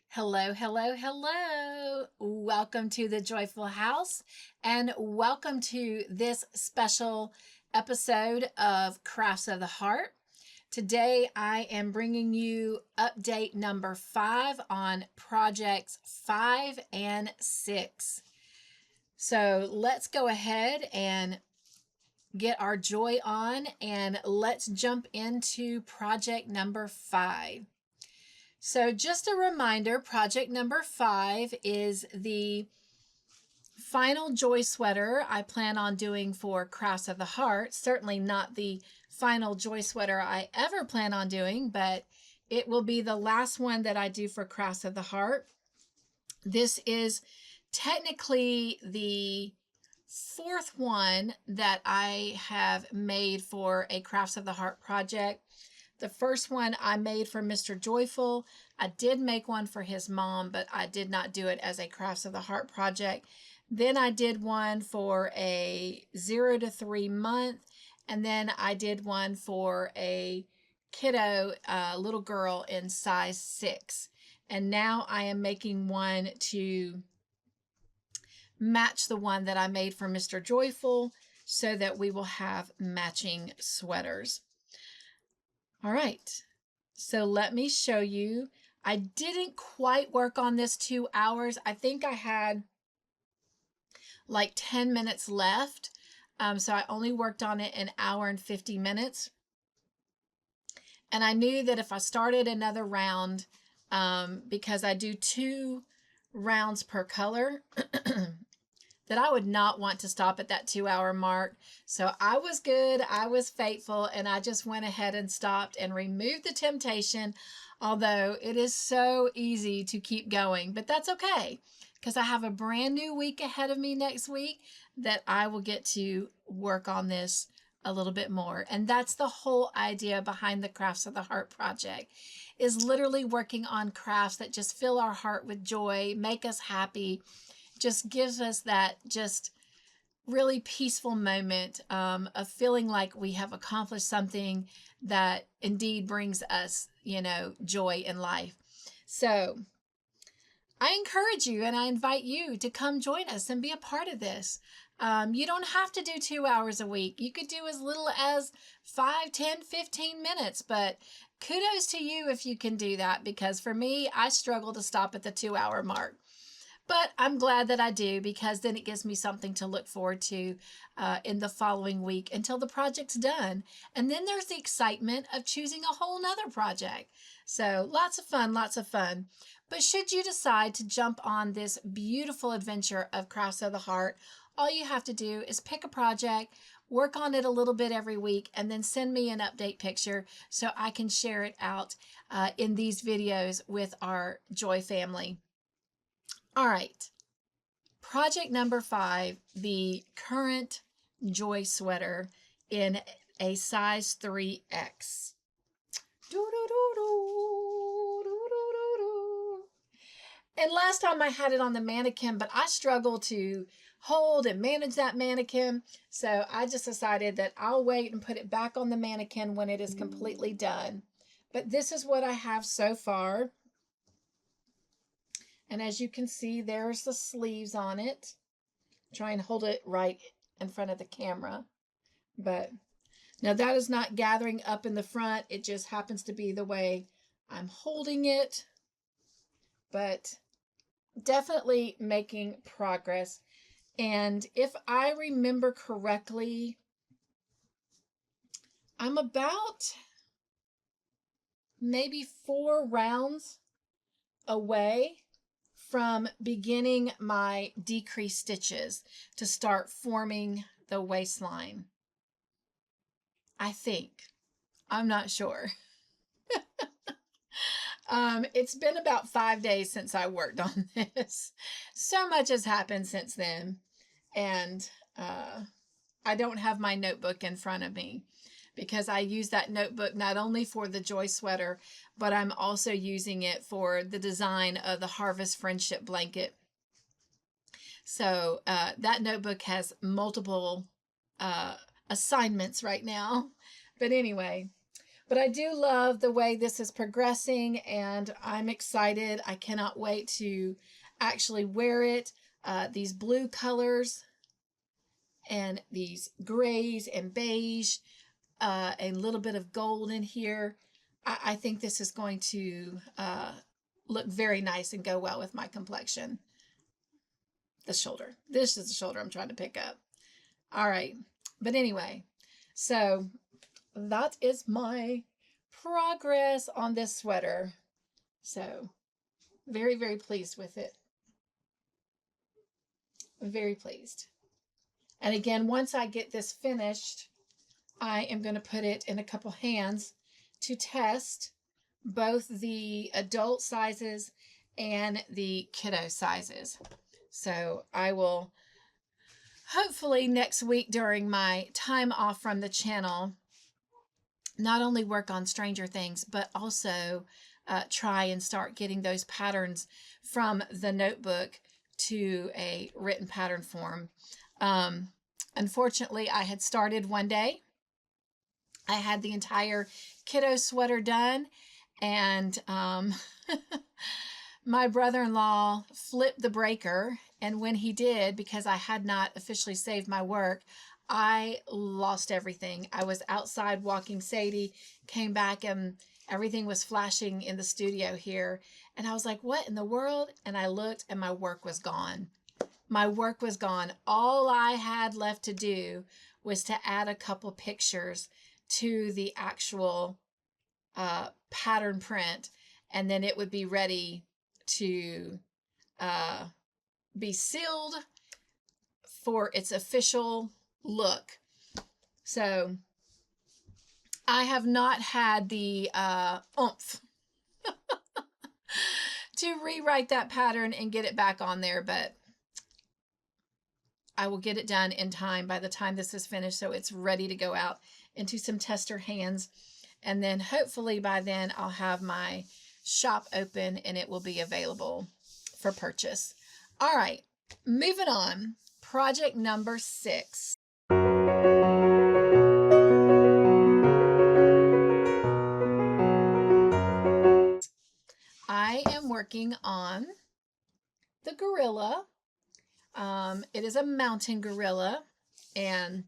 Hello, hello, hello. Welcome to the Joyful House and welcome to this special episode of Crafts of the Heart. Today I am bringing you update number 5 on projects 5 and 6. So let's go ahead and get our joy on and let's jump into project number 5. So just a reminder, project number 5 is the final joy sweater I plan on doing for Crafts of the Heart. Certainly not the final joy sweater I ever plan on doing, but it will be the last one that I do for Crafts of the Heart. This is technically the fourth one that I have made for a Crafts of the Heart project. The first one I made for Mr. Joyful. I did make one for his mom, but I did not do it as a Crafts of the Heart project. Then I did one for a 0 to 3 month, and then I did one for a kiddo, little girl in size 6. And now I am making one to match the one that I made for Mr. Joyful so that we will have matching sweaters. All right, so let me show you. I didn't quite work on this 2 hours. I think I had like 10 minutes left. So I only worked on it an hour and 50 minutes. And I knew that if I started another round, because I do 2 rounds per color, that I would not want to stop at that 2-hour mark. So I was good, I was faithful, and I just went ahead and stopped and removed the temptation, although it is so easy to keep going. But that's okay, because I have a brand new week ahead of me next week that I will get to work on this a little bit more. And that's the whole idea behind the Crafts of the Heart project, is literally working on crafts that just fill our heart with joy, make us happy, just gives us that just really peaceful moment of feeling like we have accomplished something that indeed brings us, joy in life. So I encourage you and I invite you to come join us and be a part of this. You don't have to do 2 hours a week. You could do as little as 5, 10, 15 minutes, but kudos to you if you can do that, because for me, I struggle to stop at the 2-hour mark. But I'm glad that I do, because then it gives me something to look forward to in the following week until the project's done. And then there's the excitement of choosing a whole nother project. So lots of fun, lots of fun. But should you decide to jump on this beautiful adventure of Crafts of the Heart, all you have to do is pick a project, work on it a little bit every week, and then send me an update picture so I can share it out in these videos with our Joy family. All right, project number 5, the current Joy sweater in a size 3X. And last time I had it on the mannequin, but I struggle to hold and manage that mannequin. So I just decided that I'll wait and put it back on the mannequin when it is completely done. But this is what I have so far. And as you can see, there's the sleeves on it. Try and hold it right in front of the camera. But now that is not gathering up in the front. It just happens to be the way I'm holding it. But definitely making progress. And if I remember correctly, I'm about maybe 4 rounds away from beginning my decreased stitches to start forming the waistline. I think. I'm not sure. It's been about 5 days since I worked on this. So much has happened since then. And I don't have my notebook in front of me, because I use that notebook not only for the Joy sweater, but I'm also using it for the design of the Harvest Friendship blanket. So that notebook has multiple assignments right now. But anyway, But I do love the way this is progressing, and I'm excited. I cannot wait to actually wear it. These blue colors and these grays and beige, a little bit of gold in here. I think this is going to look very nice and go well with my complexion. The shoulder. This is the shoulder I'm trying to pick up. All right. But anyway, so that is my progress on this sweater. So very, very pleased with it. Very pleased. And again, once I get this finished, I am going to put it in a couple hands to test both the adult sizes and the kiddo sizes. So I will hopefully next week during my time off from the channel not only work on Stranger Things, but also try and start getting those patterns from the notebook to a written pattern form. Unfortunately, I had started one day. I had the entire kiddo sweater done, and my brother-in-law flipped the breaker, and when he did, because I had not officially saved my work, I lost everything. I was outside walking Sadie, came back, and everything was flashing in the studio here, and I was like, what in the world? And I looked, and my work was gone. My work was gone. All I had left to do was to add a couple pictures to the actual pattern print, and then it would be ready to be sealed for its official look. So I have not had the oomph to rewrite that pattern and get it back on there, but I will get it done in time by the time this is finished, so it's ready to go out into some tester hands. And then hopefully by then I'll have my shop open and it will be available for purchase. All right, moving on. Project number 6. I am working on the gorilla. It is a mountain gorilla, and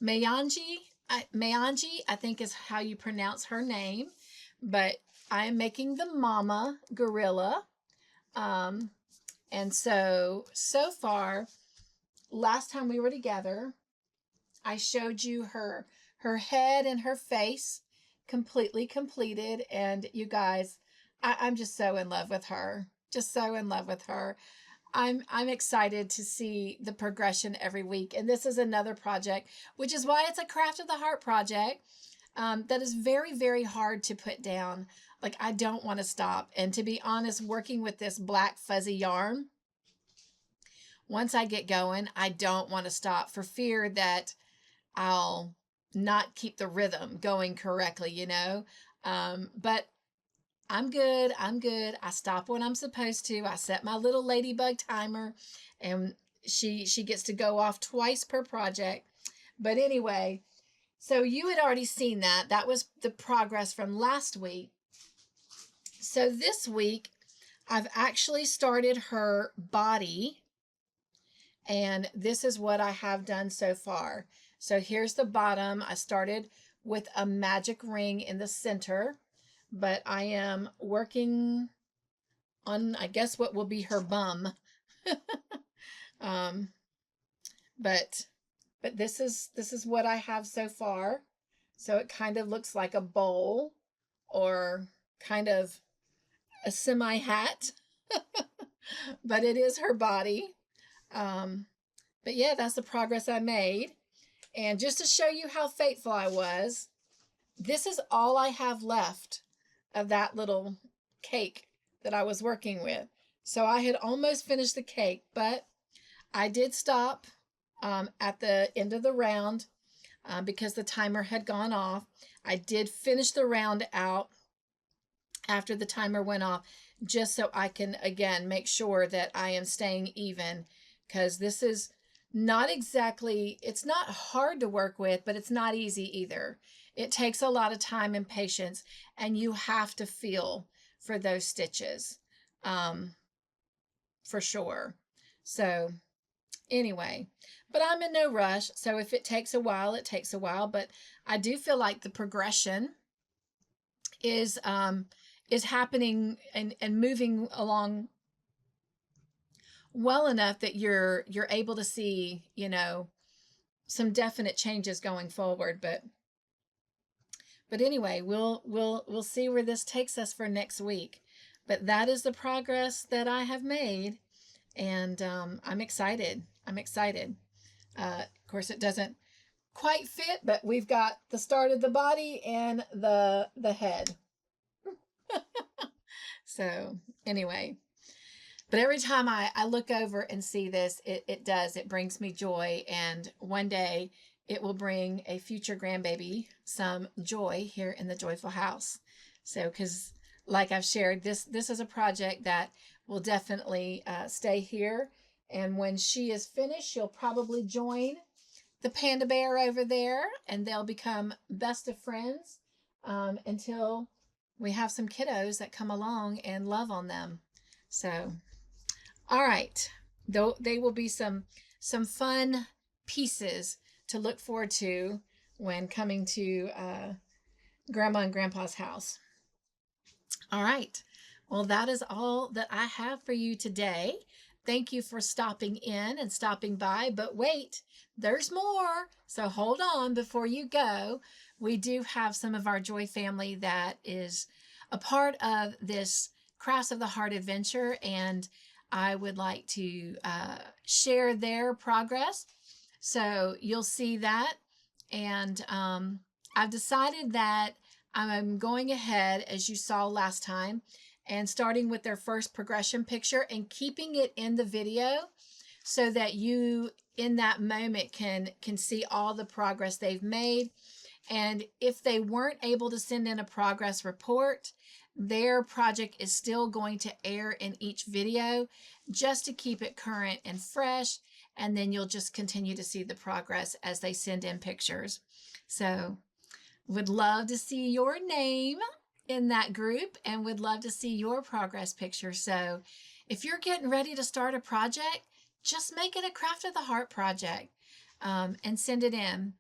Mayangi, I think is how you pronounce her name, but I am making the mama gorilla. And so far, last time we were together, I showed you her head and her face completely completed. And you guys, I'm just so in love with her. Just so in love with her. I'm excited to see the progression every week. And this is another project, which is why it's a Craft of the Heart project that is very, very hard to put down. Like, I don't want to stop. And to be honest, working with this black fuzzy yarn, once I get going, I don't want to stop for fear that I'll not keep the rhythm going correctly, you know? But I'm good. I'm good. I stop when I'm supposed to. I set my little ladybug timer, and she gets to go off twice per project. But anyway, so you had already seen that. That was the progress from last week. So this week, I've actually started her body, and this is what I have done so far. So here's the bottom. I started with a magic ring in the center, but I am working on, I guess, what will be her bum. But this is what I have so far. So it kind of looks like a bowl or kind of a semi hat, but it is her body. But yeah, that's the progress I made. And just to show you how faithful I was, this is all I have left of that little cake that I was working with. So I had almost finished the cake, but I did stop at the end of the round because the timer had gone off. I did finish the round out after the timer went off, just so I can, again, make sure that I am staying even, because this is not exactly, it's not hard to work with, but it's not easy either. It takes a lot of time and patience, and you have to feel for those stitches, um, for sure. So anyway, but I'm in no rush. So if it takes a while, it takes a while. But I do feel like the progression is happening and moving along well enough that you're able to see, some definite changes going forward. But anyway, we'll see where this takes us for next week. But that is the progress that I have made, and I'm excited. I'm excited. Of course, it doesn't quite fit, but we've got the start of the body and the head. So anyway, but every time I look over and see this, it brings me joy. And one day it will bring a future grandbaby some joy here in the Joyful House. So, because like I've shared, this is a project that will definitely stay here. And when she is finished, she'll probably join the panda bear over there, and they'll become best of friends until we have some kiddos that come along and love on them. So, all right, though they will be some fun pieces to look forward to when coming to Grandma and Grandpa's house. All right. Well, that is all that I have for you today. Thank you for stopping in and stopping by. But wait, there's more. So hold on before you go. We do have some of our Joy family that is a part of this Crafts of the Heart adventure, and I would like to share their progress. So you'll see that. And I've decided that I'm going ahead, as you saw last time, and starting with their first progression picture and keeping it in the video so that you in that moment can see all the progress they've made. And if they weren't able to send in a progress report, their project is still going to air in each video just to keep it current and fresh. And then you'll just continue to see the progress as they send in pictures. So would love to see your name in that group and would love to see your progress picture. So if you're getting ready to start a project, just make it a Craft of the Heart project and send it in.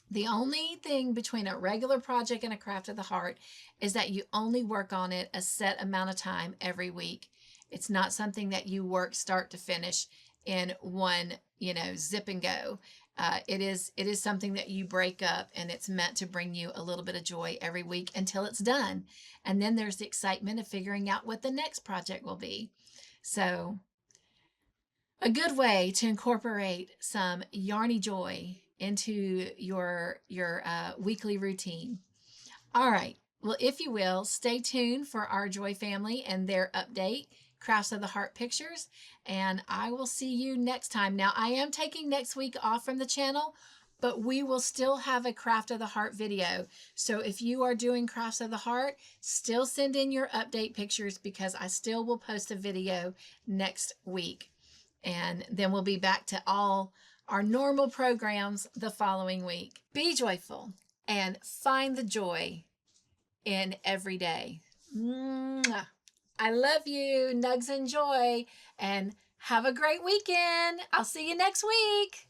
The only thing between a regular project and a Craft of the Heart is that you only work on it a set amount of time every week. It's not something that you work start to finish in one, zip and go. It is something that you break up, and it's meant to bring you a little bit of joy every week until it's done. And then there's the excitement of figuring out what the next project will be. So a good way to incorporate some yarny joy into your weekly routine. All right. Well, if you will, stay tuned for our Joy family and their update, Crafts of the Heart pictures, and I will see you next time. Now, I am taking next week off from the channel, but we will still have a Craft of the Heart video. So if you are doing Crafts of the Heart, still send in your update pictures because I still will post a video next week. And then we'll be back to all our normal programs the following week. Be joyful and find the joy in every day. Mwah. I love you, nugs and joy, and have a great weekend. I'll see you next week.